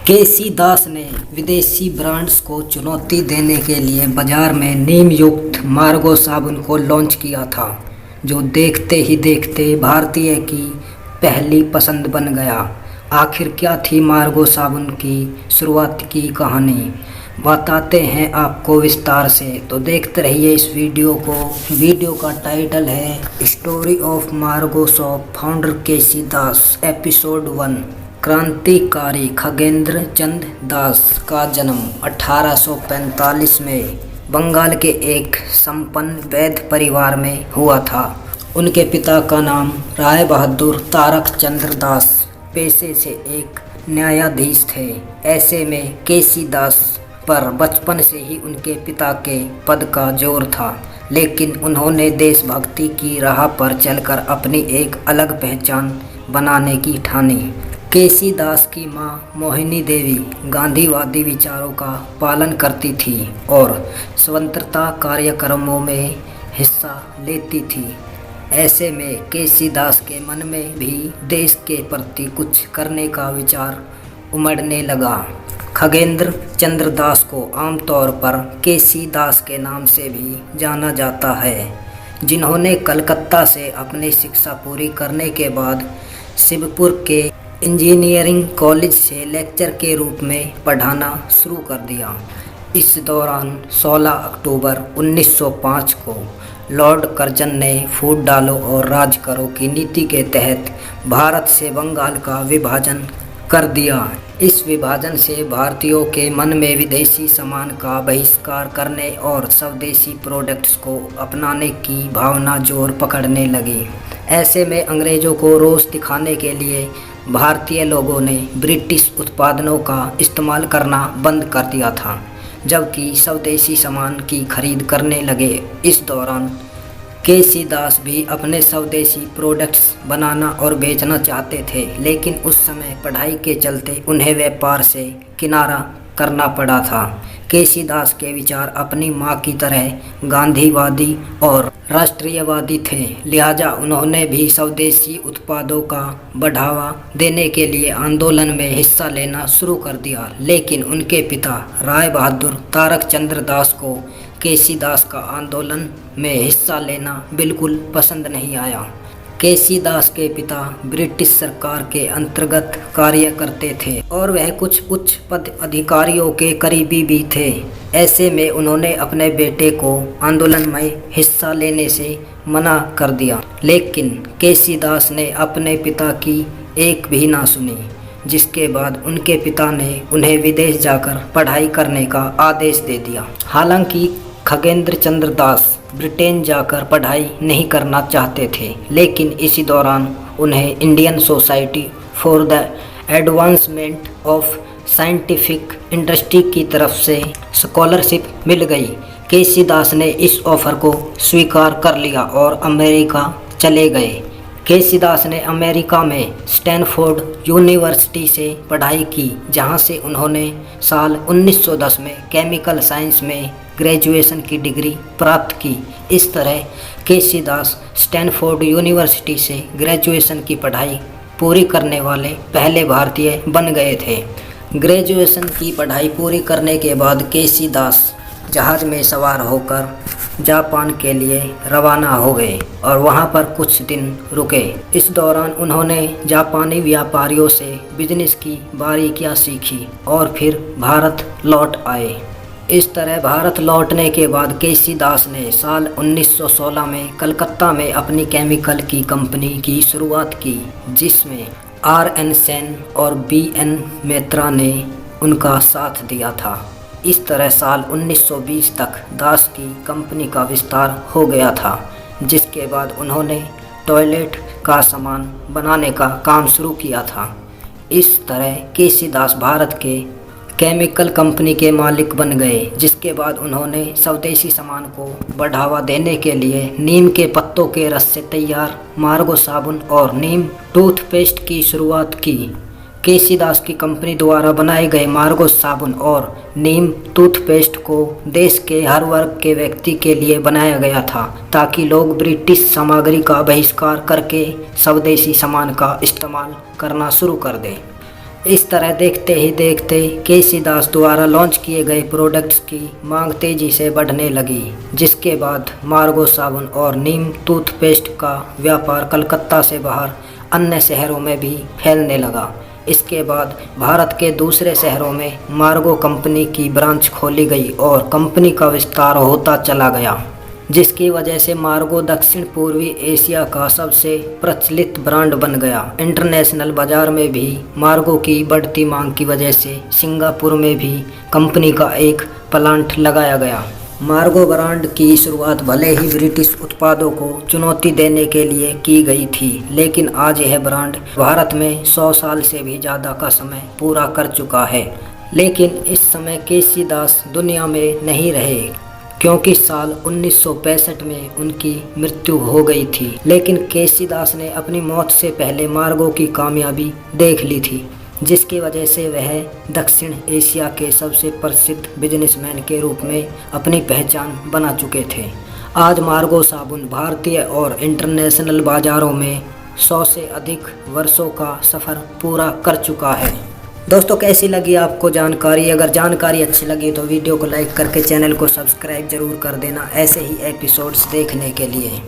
केसी दास ने विदेशी ब्रांड्स को चुनौती देने के लिए बाजार में नीम युक्त मार्गो साबुन को लॉन्च किया था, जो देखते ही देखते भारतीय की पहली पसंद बन गया। आखिर क्या थी मार्गो साबुन की शुरुआत की कहानी, बताते हैं आपको विस्तार से, तो देखते रहिए इस वीडियो को। वीडियो का टाइटल है स्टोरी ऑफ मार्गो सोप फाउंडर केसी दास एपिसोड 1। क्रांतिकारी खगेंद्र चंद दास का जन्म 1845 में बंगाल के एक संपन्न वैद्य परिवार में हुआ था। उनके पिता का नाम राय बहादुर तारक चंद्र दास पेशे से एक न्यायाधीश थे। ऐसे में केसी दास पर बचपन से ही उनके पिता के पद का जोर था, लेकिन उन्होंने देशभक्ति की राह पर चलकर अपनी एक अलग पहचान बनाने की ठानी। केसी दास की मां मोहिनी देवी गांधीवादी विचारों का पालन करती थी और स्वतंत्रता कार्यक्रमों में हिस्सा लेती थी। ऐसे में केसी दास के मन में भी देश के प्रति कुछ करने का विचार उमड़ने लगा। खगेंद्र चंद्र दास को आमतौर पर केसी दास के नाम से भी जाना जाता है, जिन्होंने कलकत्ता से अपनी शिक्षा पूरी करने के बाद शिवपुर के इंजीनियरिंग कॉलेज से लेक्चर के रूप में पढ़ाना शुरू कर दिया। इस दौरान 16 अक्टूबर 1905 को लॉर्ड कर्जन ने फूट डालो और राज करो की नीति के तहत भारत से बंगाल का विभाजन कर दिया। इस विभाजन से भारतीयों के मन में विदेशी सामान का बहिष्कार करने और स्वदेशी प्रोडक्ट्स को अपनाने की भावना जोर पकड़ने लगी। ऐसे में अंग्रेज़ों को रोष दिखाने के लिए भारतीय लोगों ने ब्रिटिश उत्पादनों का इस्तेमाल करना बंद कर दिया था, जबकि स्वदेशी सामान की खरीद करने लगे। इस दौरान केसी दास भी अपने स्वदेशी प्रोडक्ट्स बनाना और बेचना चाहते थे, लेकिन उस समय पढ़ाई के चलते उन्हें व्यापार से किनारा करना पड़ा था। केसी दास के विचार अपनी मां की तरह गांधीवादी और राष्ट्रीयवादी थे, लिहाजा उन्होंने भी स्वदेशी उत्पादों का बढ़ावा देने के लिए आंदोलन में हिस्सा लेना शुरू कर दिया। लेकिन उनके पिता राय बहादुर तारक चंद्र दास को केसी दास का आंदोलन में हिस्सा लेना बिल्कुल पसंद नहीं आया। केसी दास के पिता ब्रिटिश सरकार के अंतर्गत कार्य करते थे और वह कुछ उच्च पद अधिकारियों के करीबी भी थे। ऐसे में उन्होंने अपने बेटे को आंदोलन में हिस्सा लेने से मना कर दिया, लेकिन केसी दास ने अपने पिता की एक भी ना सुनी, जिसके बाद उनके पिता ने उन्हें विदेश जाकर पढ़ाई करने का आदेश दे दिया। हालांकि खगेंद्र चंद्र दास ब्रिटेन जाकर पढ़ाई नहीं करना चाहते थे, लेकिन इसी दौरान उन्हें Indian society for the advancement of scientific industry की तरफ से स्कॉलरशिप मिल गई। केसी दास ने इस ऑफर को स्वीकार कर लिया और अमेरिका चले गए। केसी दास ने अमेरिका में स्टैनफोर्ड यूनिवर्सिटी से पढ़ाई की, जहां से उन्होंने साल 1910 में केमिकल साइंस में ग्रेजुएशन की डिग्री प्राप्त की। इस तरह केसी दास स्टैनफोर्ड यूनिवर्सिटी से ग्रेजुएशन की पढ़ाई पूरी करने वाले पहले भारतीय बन गए थे। ग्रेजुएशन की पढ़ाई पूरी करने के बाद केसी दास जहाज़ में सवार होकर जापान के लिए रवाना हो गए और वहां पर कुछ दिन रुके। इस दौरान उन्होंने जापानी व्यापारियों से बिजनेस की बारीकियां सीखी और फिर भारत लौट आए। इस तरह भारत लौटने के बाद केसी दास ने साल 1916 में कलकत्ता में अपनी केमिकल की कंपनी की शुरुआत की, जिसमें RN सेन और BN मेत्रा ने उनका साथ दिया था। इस तरह साल 1920 तक दास की कंपनी का विस्तार हो गया था, जिसके बाद उन्होंने टॉयलेट का सामान बनाने का काम शुरू किया था। इस तरह केसी दास भारत के केमिकल कंपनी के मालिक बन गए, जिसके बाद उन्होंने स्वदेशी सामान को बढ़ावा देने के लिए नीम के पत्तों के रस से तैयार मार्गो साबुन और नीम टूथपेस्ट की शुरुआत की। केसी दास की कंपनी द्वारा बनाए गए मार्गो साबुन और नीम टूथपेस्ट को देश के हर वर्ग के व्यक्ति के लिए बनाया गया था, ताकि लोग ब्रिटिश सामग्री का बहिष्कार करके स्वदेशी सामान का इस्तेमाल करना शुरू कर दें। इस तरह देखते ही देखते केसी दास द्वारा लॉन्च किए गए प्रोडक्ट्स की मांग तेजी से बढ़ने लगी, जिसके बाद मार्गो साबुन और नीम टूथपेस्ट का व्यापार कलकत्ता से बाहर अन्य शहरों में भी फैलने लगा। इसके बाद भारत के दूसरे शहरों में मार्गो कंपनी की ब्रांच खोली गई और कंपनी का विस्तार होता चला गया, जिसकी वजह से मार्गो दक्षिण पूर्वी एशिया का सबसे प्रचलित ब्रांड बन गया। इंटरनेशनल बाजार में भी मार्गो की बढ़ती मांग की वजह से सिंगापुर में भी कंपनी का एक प्लांट लगाया गया। मार्गो ब्रांड की शुरुआत भले ही ब्रिटिश उत्पादों को चुनौती देने के लिए की गई थी, लेकिन आज यह ब्रांड भारत में 100 साल से भी ज़्यादा का समय पूरा कर चुका है। लेकिन इस समय केसी दास दुनिया में नहीं रहे, क्योंकि साल 1965 में उनकी मृत्यु हो गई थी। लेकिन केसी दास ने अपनी मौत से पहले मार्गो की कामयाबी देख ली थी, जिसकी वजह से वह दक्षिण एशिया के सबसे प्रसिद्ध बिजनेसमैन के रूप में अपनी पहचान बना चुके थे। आज मार्गो साबुन भारतीय और इंटरनेशनल बाज़ारों में 100 से अधिक वर्षों का सफ़र पूरा कर चुका है। दोस्तों, कैसी लगी आपको जानकारी? अगर जानकारी अच्छी लगी तो वीडियो को लाइक करके चैनल को सब्सक्राइब जरूर कर देना ऐसे ही एपिसोड्स देखने के लिए।